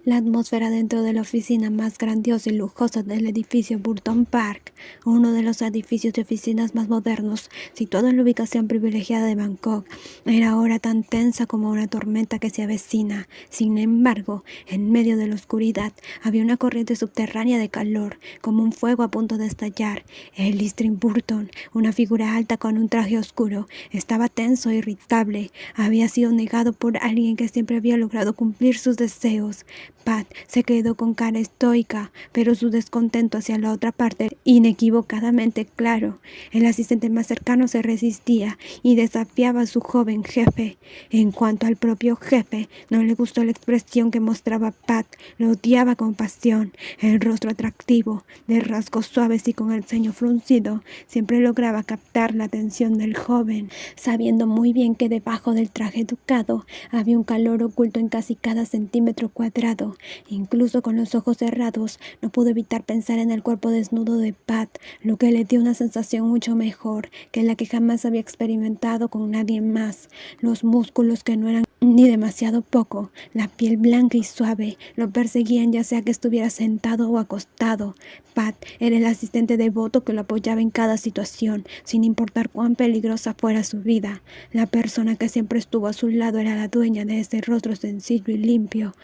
La atmósfera dentro de la oficina más grandiosa y lujosa del edificio Burton Park, uno de los edificios de oficinas más modernos, situado en la ubicación privilegiada de Bangkok, era ahora tan tensa como una tormenta que se avecina. Sin embargo, en medio de la oscuridad había una corriente subterránea de calor, como un fuego a punto de estallar. Ellis Burton, una figura alta con un traje oscuro, estaba tenso e irritable. Había sido negado por alguien que siempre había logrado cumplir sus deseos. Pat se quedó con cara estoica, pero su descontento hacia la otra parte inequívocamente claro. El asistente más cercano se resistía y desafiaba a su joven jefe. En cuanto al propio jefe, no le gustó la expresión que mostraba Pat, lo odiaba con pasión. El rostro atractivo, de rasgos suaves y con el ceño fruncido, siempre lograba captar la atención del joven, sabiendo muy bien que debajo del traje educado había un calor oculto en casi cada centímetro cuadrado. Incluso con los ojos cerrados, no pudo evitar pensar en el cuerpo desnudo de Pat, lo que le dio una sensación mucho mejor que la que jamás había experimentado con nadie más. Los músculos que no eran ni demasiado poco, la piel blanca y suave, lo perseguían ya sea que estuviera sentado o acostado. Pat era el asistente devoto que lo apoyaba en cada situación, sin importar cuán peligrosa fuera su vida. La persona que siempre estuvo a su lado era la dueña de ese rostro sencillo y limpio.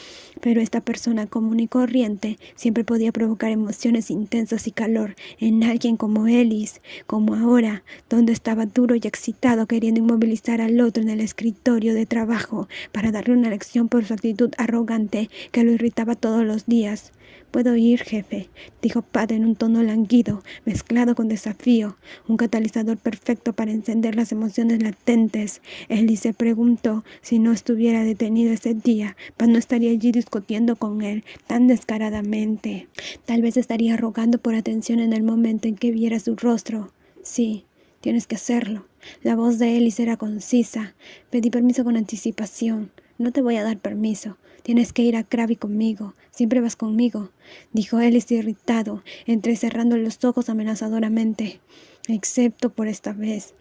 Pero esta persona común y corriente siempre podía provocar emociones intensas y calor en alguien como Ellis, como ahora, donde estaba duro y excitado queriendo inmovilizar al otro en el escritorio de trabajo para darle una lección por su actitud arrogante que lo irritaba todos los días. «Puedo ir, jefe», dijo Pat en un tono languido, mezclado con desafío, un catalizador perfecto para encender las emociones latentes. Ellis se preguntó si no estuviera detenido ese día, Pat no estaría allí discutiendo con él tan descaradamente. Tal vez estaría rogando por atención en el momento en que viera su rostro. «Sí, tienes que hacerlo». La voz de Ellis era concisa. «Pedí permiso con anticipación. No te voy a dar permiso. Tienes que ir a Krabi conmigo. Siempre vas conmigo», dijo Ellis irritado, entrecerrando los ojos amenazadoramente. «Excepto por esta vez».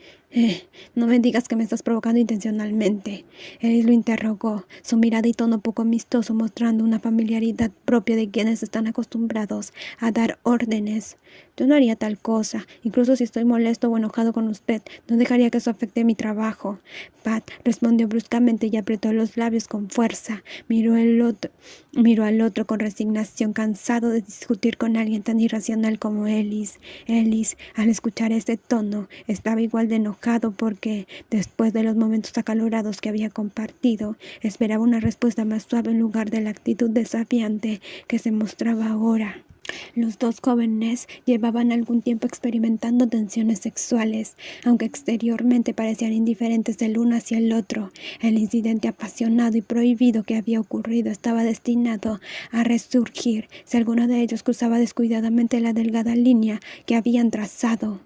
No me digas que me estás provocando intencionalmente». Ellis lo interrogó, su mirada y tono poco amistoso mostrando una familiaridad propia de quienes están acostumbrados a dar órdenes. «Yo no haría tal cosa. Incluso si estoy molesto o enojado con usted, no dejaría que eso afecte mi trabajo». Pat respondió bruscamente y apretó los labios con fuerza. Miró al otro con resignación, cansado de discutir con alguien tan irracional como Ellis. Ellis, al escuchar este tono, estaba igual de enojado porque, después de los momentos acalorados que había compartido, esperaba una respuesta más suave en lugar de la actitud desafiante que se mostraba ahora. Los dos jóvenes llevaban algún tiempo experimentando tensiones sexuales, aunque exteriormente parecían indiferentes el uno hacia el otro. El incidente apasionado y prohibido que había ocurrido estaba destinado a resurgir si alguno de ellos cruzaba descuidadamente la delgada línea que habían trazado.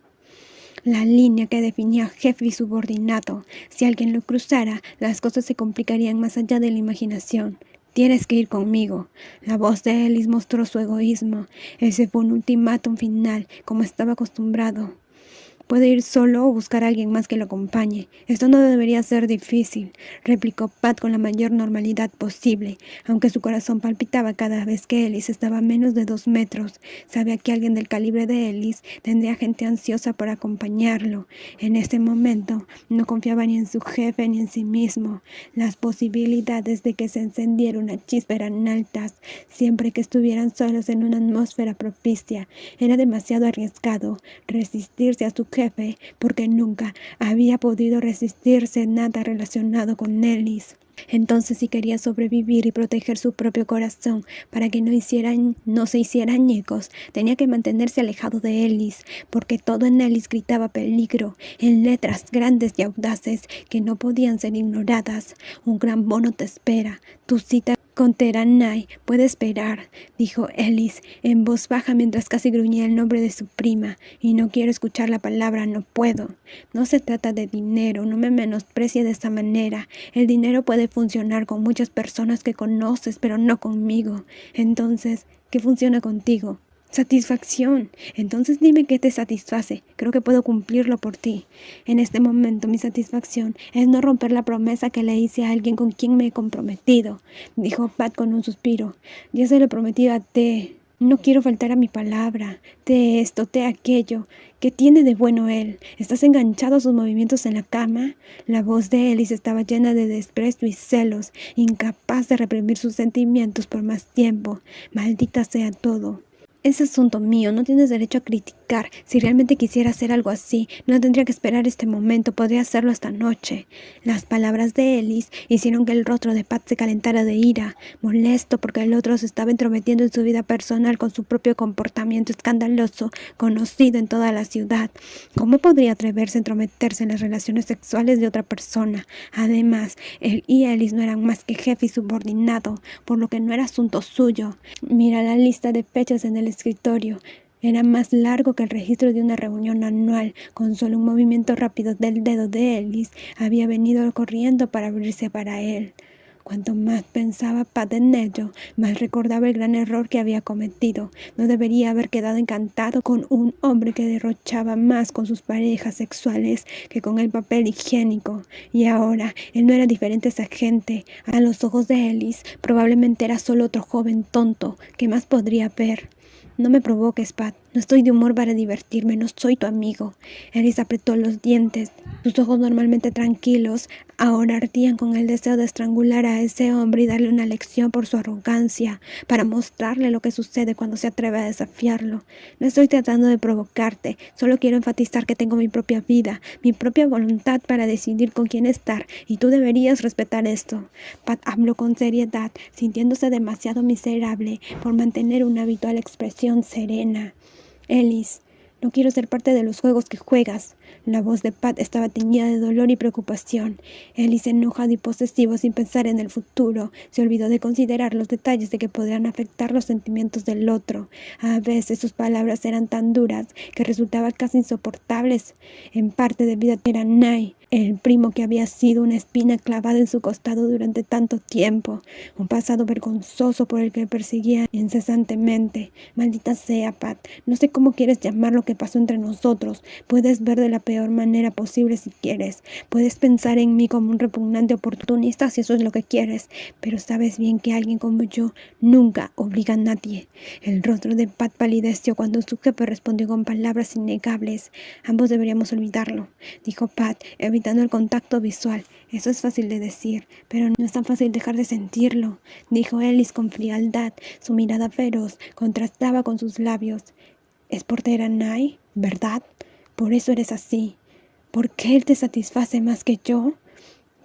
La línea que definía jefe y subordinado. Si alguien lo cruzara, las cosas se complicarían más allá de la imaginación. «Tienes que ir conmigo». La voz de Ellis mostró su egoísmo. Ese fue un ultimátum final, como estaba acostumbrado. «Puede ir solo o buscar a alguien más que lo acompañe. Esto no debería ser difícil», replicó Pat con la mayor normalidad posible, aunque su corazón palpitaba cada vez que Ellis estaba a menos de 2 metros. Sabía que alguien del calibre de Ellis tendría gente ansiosa por acompañarlo. En ese momento no confiaba ni en su jefe ni en sí mismo. Las posibilidades de que se encendiera una chispa eran altas, siempre que estuvieran solos en una atmósfera propicia. Era demasiado arriesgado resistirse a su jefe, porque nunca había podido resistirse nada relacionado con Ellis. Entonces, si quería sobrevivir y proteger su propio corazón para que no se hiciera añicos, tenía que mantenerse alejado de Ellis, porque todo en Ellis gritaba peligro, en letras grandes y audaces que no podían ser ignoradas. «Un gran bono te espera. Tu cita con Teranai puede esperar», dijo Ellis en voz baja mientras casi gruñía el nombre de su prima. «Y no quiero escuchar la palabra no puedo». «No se trata de dinero, no me menosprecie de esa manera. El dinero puede funcionar con muchas personas que conoces, pero no conmigo. Entonces, ¿qué funciona contigo?». Satisfacción. Entonces dime qué te satisface. Creo que puedo cumplirlo por ti. En este momento mi satisfacción es no romper la promesa que le hice a alguien con quien me he comprometido, dijo Pat con un suspiro. Ya se lo he prometido a T. No quiero faltar a mi palabra. Té esto, té aquello. ¿Qué tiene de bueno él? ¿Estás enganchado a sus movimientos en la cama? La voz de Ellis estaba llena de desprecio y celos, incapaz de reprimir sus sentimientos por más tiempo. Maldita sea todo. Es asunto mío, no tienes derecho a criticar. Si realmente quisiera hacer algo así, no tendría que esperar este momento, podría hacerlo esta noche. Las palabras de Ellis hicieron que el rostro de Pat se calentara de ira, molesto porque el otro se estaba entrometiendo en su vida personal con su propio comportamiento escandaloso, conocido en toda la ciudad. ¿Cómo podría atreverse a entrometerse en las relaciones sexuales de otra persona? Además, él y Ellis no eran más que jefe y subordinado, por lo que no era asunto suyo. Mira la lista de fechas en el escritorio. Era más largo que el registro de una reunión anual. Con solo un movimiento rápido del dedo de Ellis, había venido corriendo para abrirse para él. Cuanto más pensaba Pat en ello, más recordaba el gran error que había cometido. No debería haber quedado encantado con un hombre que derrochaba más con sus parejas sexuales que con el papel higiénico. Y ahora, él no era diferente a esa gente. A los ojos de Ellis, probablemente era solo otro joven tonto. ¿Qué más podría ver? No me provoques, Pat. No estoy de humor para divertirme, no soy tu amigo. Ellis apretó los dientes. Sus ojos normalmente tranquilos ahora ardían con el deseo de estrangular a ese hombre y darle una lección por su arrogancia, para mostrarle lo que sucede cuando se atreve a desafiarlo. No estoy tratando de provocarte, solo quiero enfatizar que tengo mi propia vida, mi propia voluntad para decidir con quién estar, y tú deberías respetar esto. Pat habló con seriedad, sintiéndose demasiado miserable por mantener una habitual expresión serena. Ellis, no quiero ser parte de los juegos que juegas. La voz de Pat estaba teñida de dolor y preocupación. Ellis, enojado y posesivo sin pensar en el futuro, se olvidó de considerar los detalles de que podrían afectar los sentimientos del otro. A veces sus palabras eran tan duras que resultaban casi insoportables, en parte debido a que era Nye, el primo que había sido una espina clavada en su costado durante tanto tiempo, un pasado vergonzoso por el que perseguía incesantemente. Maldita sea, Pat, no sé cómo quieres llamar lo que pasó entre nosotros. Puedes ver de la peor manera posible si quieres. Puedes pensar en mí como un repugnante oportunista si eso es lo que quieres, pero sabes bien que alguien como yo nunca obliga a nadie. El rostro de Pat palideció cuando su jefe respondió con palabras innegables. Ambos deberíamos olvidarlo, dijo Pat, evitando el contacto visual. Eso es fácil de decir, pero no es tan fácil dejar de sentirlo, dijo Ellis con frialdad. Su mirada feroz contrastaba con sus labios. Es por Nye, ¿verdad? Por eso eres así. ¿Por qué él te satisface más que yo?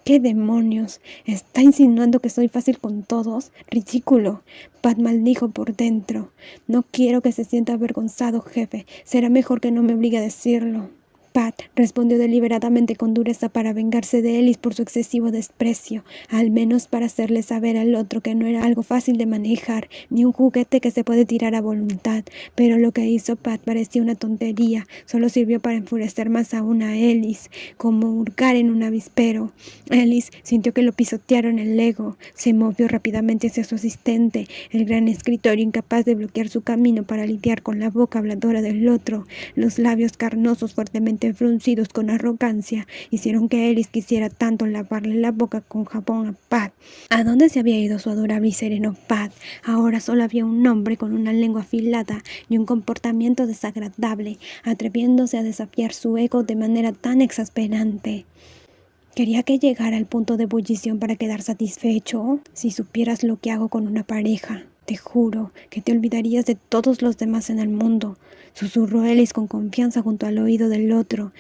¿Qué demonios? ¿Está insinuando que soy fácil con todos? ¡Ridículo! Pat maldijo por dentro. No quiero que se sienta avergonzado, jefe. Será mejor que no me obligue a decirlo. Pat respondió deliberadamente con dureza para vengarse de Ellis por su excesivo desprecio, al menos para hacerle saber al otro que no era algo fácil de manejar, ni un juguete que se puede tirar a voluntad. Pero lo que hizo Pat parecía una tontería, solo sirvió para enfurecer más aún a Ellis, como hurgar en un avispero. Ellis sintió que lo pisotearon el ego, se movió rápidamente hacia su asistente, el gran escritorio, incapaz de bloquear su camino para lidiar con la boca habladora del otro. Los labios carnosos fuertemente fruncidos con arrogancia hicieron que Ellis quisiera tanto lavarle la boca con jabón a Pat. ¿A dónde se había ido su adorable y sereno Pat? Ahora solo había un hombre con una lengua afilada y un comportamiento desagradable, atreviéndose a desafiar su ego de manera tan exasperante. Quería que llegara al punto de ebullición para quedar satisfecho. Si supieras lo que hago con una pareja, te juro que te olvidarías de todos los demás en el mundo, susurró Ellis con confianza junto al oído del otro.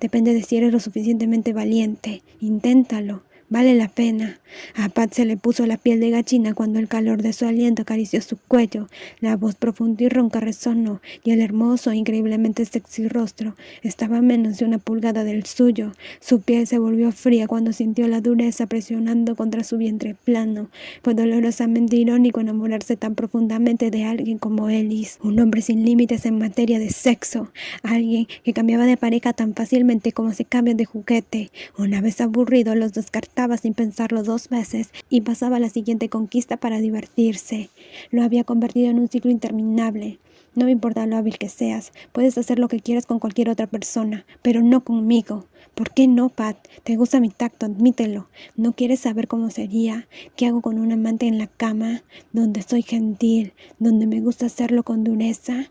Depende de si eres lo suficientemente valiente. Inténtalo. Vale la pena. A Pat se le puso la piel de gallina cuando el calor de su aliento acarició su cuello. La voz profunda y ronca resonó, y el hermoso e increíblemente sexy rostro estaba a menos de 1 pulgada del suyo. Su piel se volvió fría cuando sintió la dureza presionando contra su vientre plano. Fue dolorosamente irónico enamorarse tan profundamente de alguien como Ellis, un hombre sin límites en materia de sexo, alguien que cambiaba de pareja tan fácilmente como se cambia de juguete. Una vez aburrido, los descartaba sin pensarlo 2 veces y pasaba a la siguiente conquista para divertirse. Lo había convertido en un ciclo interminable. No me importa lo hábil que seas, puedes hacer lo que quieras con cualquier otra persona, pero no conmigo. ¿Por qué no, Pat? Te gusta mi tacto, admítelo. ¿No quieres saber cómo sería? ¿Qué hago con un amante en la cama? Donde soy gentil, donde me gusta hacerlo con dureza.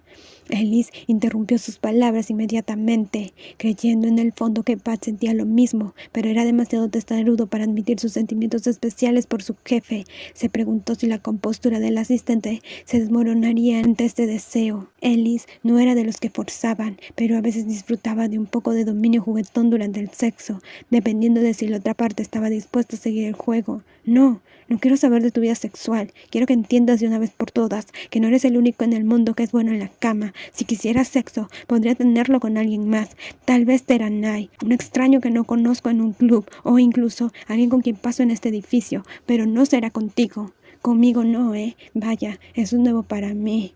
Ellis interrumpió sus palabras inmediatamente, creyendo en el fondo que Pat sentía lo mismo, pero era demasiado testarudo para admitir sus sentimientos especiales por su jefe. Se preguntó si la compostura del asistente se desmoronaría ante este deseo. Ellis no era de los que forzaban, pero a veces disfrutaba de un poco de dominio juguetón durante el sexo, dependiendo de si la otra parte estaba dispuesta a seguir el juego. No quiero saber de tu vida sexual. Quiero que entiendas de una vez por todas que no eres el único en el mundo que es bueno en la cama. Si quisieras sexo, podría tenerlo con alguien más. Tal vez Teranai, un extraño que no conozco en un club, o incluso alguien con quien paso en este edificio, pero no será contigo. Conmigo no, Vaya, es nuevo para mí.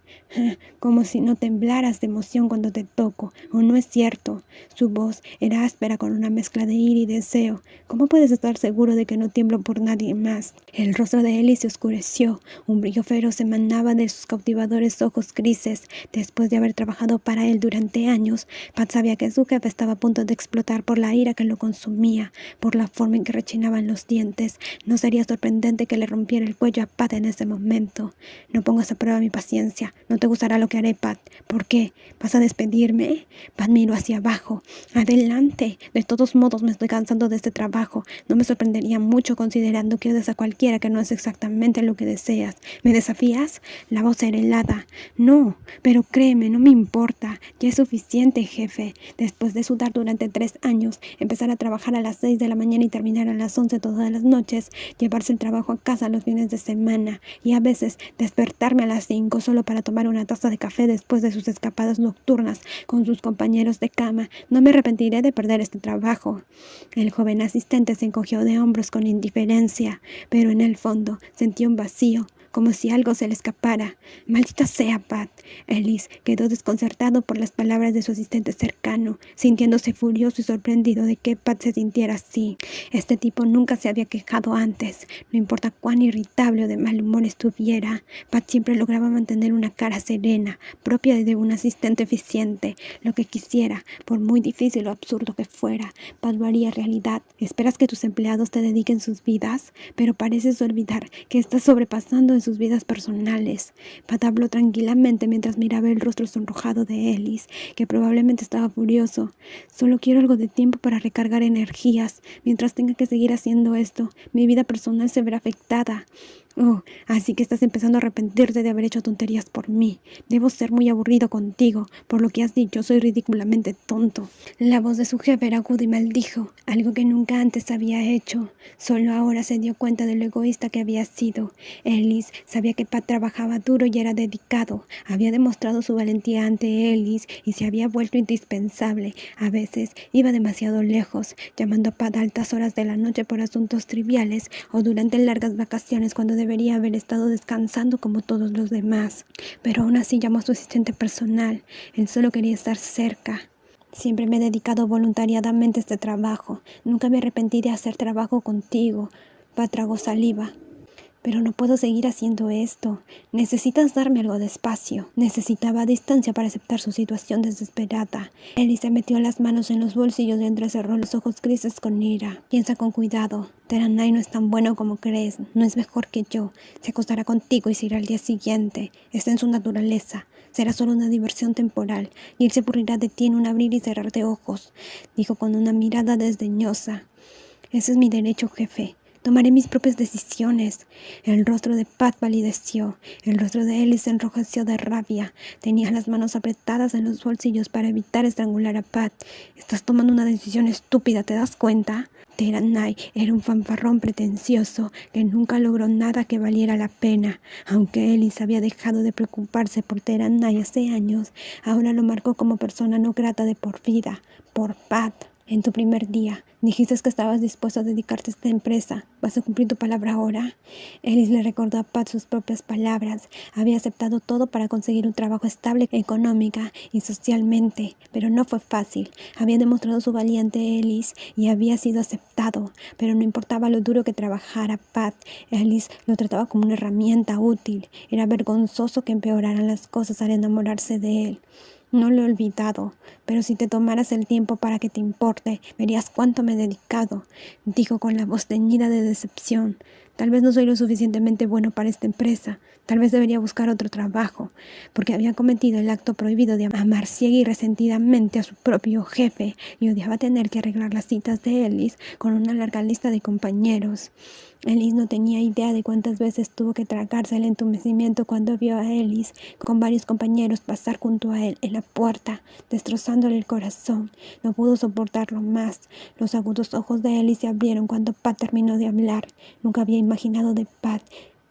Como si no temblaras de emoción cuando te toco. ¿O no es cierto? Su voz era áspera con una mezcla de ira y deseo. ¿Cómo puedes estar seguro de que no tiemblo por nadie más? El rostro de Ellie se oscureció. Un brillo feroz emanaba de sus cautivadores ojos grises. Después de haber trabajado para él durante años, Pat sabía que su jefe estaba a punto de explotar por la ira que lo consumía, por la forma en que rechinaban los dientes. No sería sorprendente que le rompiera el cuello a Pat en ese momento. No pongas a prueba mi paciencia. No te gustará lo que haré, Pat. ¿Por qué? ¿Vas a despedirme? Pat miró hacia abajo. Adelante. De todos modos me estoy cansando de este trabajo. No me sorprendería mucho considerando que odias a cualquiera que no es exactamente lo que deseas. ¿Me desafías? La voz era helada. No, pero créeme, no me importa. Ya es suficiente, jefe. Después de sudar durante 3 años, empezar a trabajar a las 6 de la mañana y terminar a las 11 todas las noches, llevarse el trabajo a casa los fines de semana y a veces despertarme a las 5 solo para tomar una taza de café después de sus escapadas nocturnas con sus compañeros de cama. No me arrepentiré de perder este trabajo. El joven asistente se encogió de hombros con indiferencia, pero en el fondo sentía un vacío, como si algo se le escapara. Maldita sea, Pat. Ellis quedó desconcertado por las palabras de su asistente cercano, sintiéndose furioso y sorprendido de que Pat se sintiera así. Este tipo nunca se había quejado antes. No importa cuán irritable o de mal humor estuviera, Pat siempre lograba mantener una cara serena, propia de un asistente eficiente. Lo que quisiera, por muy difícil o absurdo que fuera, Pat lo haría realidad. Esperas que tus empleados te dediquen sus vidas, pero pareces olvidar que estás sobrepasando en sus vidas personales. Pat habló tranquilamente mientras miraba el rostro sonrojado de Ellis, que probablemente estaba furioso. Solo quiero algo de tiempo para recargar energías. Mientras tenga que seguir haciendo esto, mi vida personal se verá afectada. Oh, así que estás empezando a arrepentirte de haber hecho tonterías por mí. Debo ser muy aburrido contigo. Por lo que has dicho, soy ridículamente tonto. La voz de su jefe era aguda y maldijo, algo que nunca antes había hecho. Solo ahora se dio cuenta de lo egoísta que había sido. Ellis sabía que Pat trabajaba duro y era dedicado. Había demostrado su valentía ante Ellis y se había vuelto indispensable. A veces iba demasiado lejos, llamando a Pat a altas horas de la noche por asuntos triviales o durante largas vacaciones cuando debería haber estado descansando como todos los demás. Pero aún así llamó a su asistente personal. Él solo quería estar cerca. Siempre me he dedicado voluntariadamente a este trabajo. Nunca me arrepentí de hacer trabajo contigo. Pat tragó saliva. Pero no puedo seguir haciendo esto. Necesitas darme algo de espacio. Necesitaba distancia para aceptar su situación desesperada. Ellie se metió las manos en los bolsillos y entrecerró los ojos grises con ira. Piensa con cuidado. Teranai no es tan bueno como crees. No es mejor que yo. Se acostará contigo y se irá al día siguiente. Está en su naturaleza. Será solo una diversión temporal y él se aburrirá de ti en un abrir y cerrar de ojos, dijo con una mirada desdeñosa. Ese es mi derecho, jefe. Tomaré mis propias decisiones. El rostro de Pat palideció. El rostro de Ellie se enrojeció de rabia. Tenía las manos apretadas en los bolsillos para evitar estrangular a Pat. Estás tomando una decisión estúpida, ¿te das cuenta? Teranai era un fanfarrón pretencioso que nunca logró nada que valiera la pena. Aunque Ellis había dejado de preocuparse por Teranai hace años, ahora lo marcó como persona no grata de por vida, por Pat. En tu primer día, dijiste que estabas dispuesto a dedicarte a esta empresa. ¿Vas a cumplir tu palabra ahora? Ellis le recordó a Pat sus propias palabras. Había aceptado todo para conseguir un trabajo estable económica y socialmente, pero no fue fácil. Había demostrado su valía ante Ellis y había sido aceptado, pero no importaba lo duro que trabajara Pat. Ellis lo trataba como una herramienta útil. Era vergonzoso que empeoraran las cosas al enamorarse de él. No lo he olvidado, pero si te tomaras el tiempo para que te importe, verías cuánto me he dedicado, dijo con la voz teñida de decepción. Tal vez no soy lo suficientemente bueno para esta empresa. Tal vez debería buscar otro trabajo, porque había cometido el acto prohibido de amar ciega y resentidamente a su propio jefe y odiaba tener que arreglar las citas de Ellis con una larga lista de compañeros. Ellis no tenía idea de cuántas veces tuvo que tragarse el entumecimiento cuando vio a Ellis con varios compañeros pasar junto a él en la puerta, destrozándole el corazón. No pudo soportarlo más. Los agudos ojos de Ellis se abrieron cuando Pat terminó de hablar. Nunca había imaginado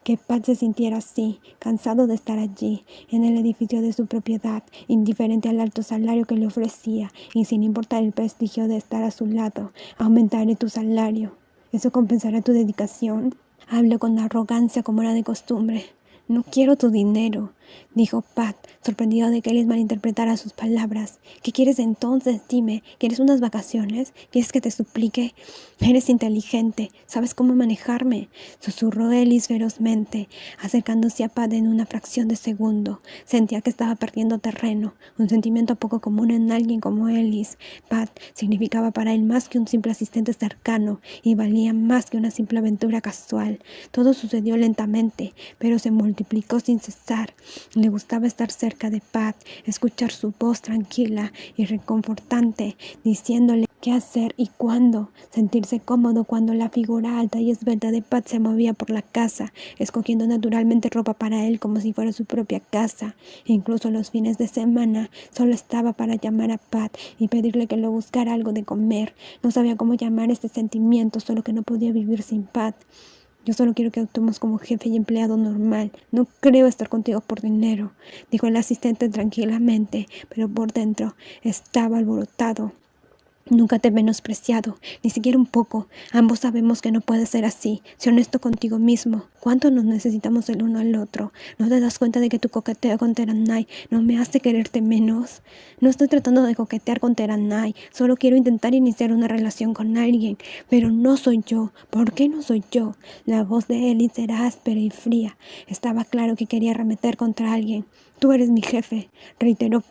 que Pat se sintiera así, cansado de estar allí, en el edificio de su propiedad, indiferente al alto salario que le ofrecía y sin importar el prestigio de estar a su lado. Aumentaré tu salario. ¿Eso compensará tu dedicación? Habló con arrogancia como era de costumbre. No quiero tu dinero, dijo Pat, sorprendido de que Ellis malinterpretara sus palabras. ¿Qué quieres entonces? Dime, ¿quieres unas vacaciones? ¿Quieres que te suplique? Eres inteligente, sabes cómo manejarme, susurró Ellis ferozmente, acercándose a Pat en una fracción de segundo. Sentía que estaba perdiendo terreno, un sentimiento poco común en alguien como Ellis. Pat significaba para él más que un simple asistente cercano y valía más que una simple aventura casual. Todo sucedió lentamente, pero se multiplicó sin cesar. Le gustaba estar cerca de Pat, escuchar su voz tranquila y reconfortante, diciéndole qué hacer y cuándo, sentirse cómodo cuando la figura alta y esbelta de Pat se movía por la casa, escogiendo naturalmente ropa para él como si fuera su propia casa. Incluso los fines de semana solo estaba para llamar a Pat y pedirle que le buscara algo de comer. No sabía cómo llamar este sentimiento, solo que no podía vivir sin Pat. Yo solo quiero que actuemos como jefe y empleado normal. No creo estar contigo por dinero, dijo el asistente tranquilamente, pero por dentro estaba alborotado. Nunca te he menospreciado, ni siquiera un poco. Ambos sabemos que no puede ser así. Sé honesto contigo mismo. ¿Cuánto nos necesitamos el uno al otro? ¿No te das cuenta de que tu coqueteo con Teranai no me hace quererte menos? No estoy tratando de coquetear con Teranai. Solo quiero intentar iniciar una relación con alguien. Pero no soy yo. ¿Por qué no soy yo? La voz de Ellis era áspera y fría. Estaba claro que quería arremeter contra alguien. Tú eres mi jefe, reiteró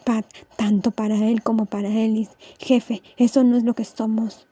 Pat, tanto para él como para Ellis. Jefe, eso no es lo que somos.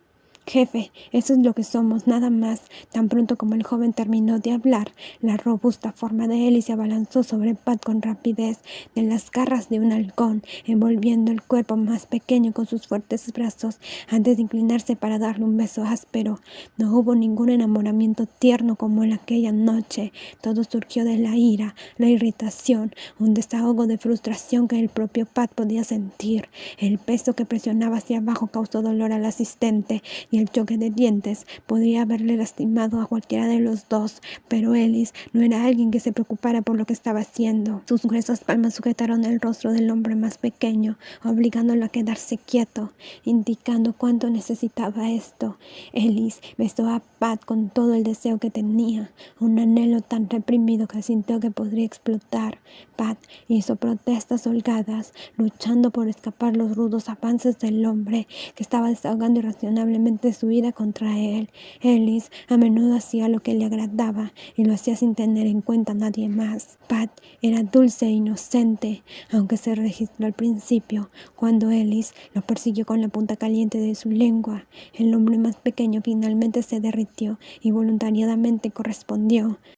Jefe, eso es lo que somos, nada más. Tan pronto como el joven terminó de hablar, la robusta forma de Ellis se abalanzó sobre Pat con rapidez de las garras de un halcón, envolviendo el cuerpo más pequeño con sus fuertes brazos antes de inclinarse para darle un beso áspero. No hubo ningún enamoramiento tierno como en aquella noche. Todo surgió de la ira, la irritación, un desahogo de frustración que el propio Pat podía sentir. El peso que presionaba hacia abajo causó dolor al asistente y el choque de dientes podría haberle lastimado a cualquiera de los dos, pero Ellis no era alguien que se preocupara por lo que estaba haciendo. Sus gruesas palmas sujetaron el rostro del hombre más pequeño, obligándolo a quedarse quieto, indicando cuánto necesitaba esto. Ellis besó a Pat con todo el deseo que tenía, un anhelo tan reprimido que sintió que podría explotar. Pat hizo protestas holgadas, luchando por escapar los rudos avances del hombre que estaba desahogando irracionalmente su ira contra él. Ellis a menudo hacía lo que le agradaba y lo hacía sin tener en cuenta a nadie más. Pat era dulce e inocente, aunque se registró al principio, cuando Ellis lo persiguió con la punta caliente de su lengua. El hombre más pequeño finalmente se derritió y voluntariamente correspondió.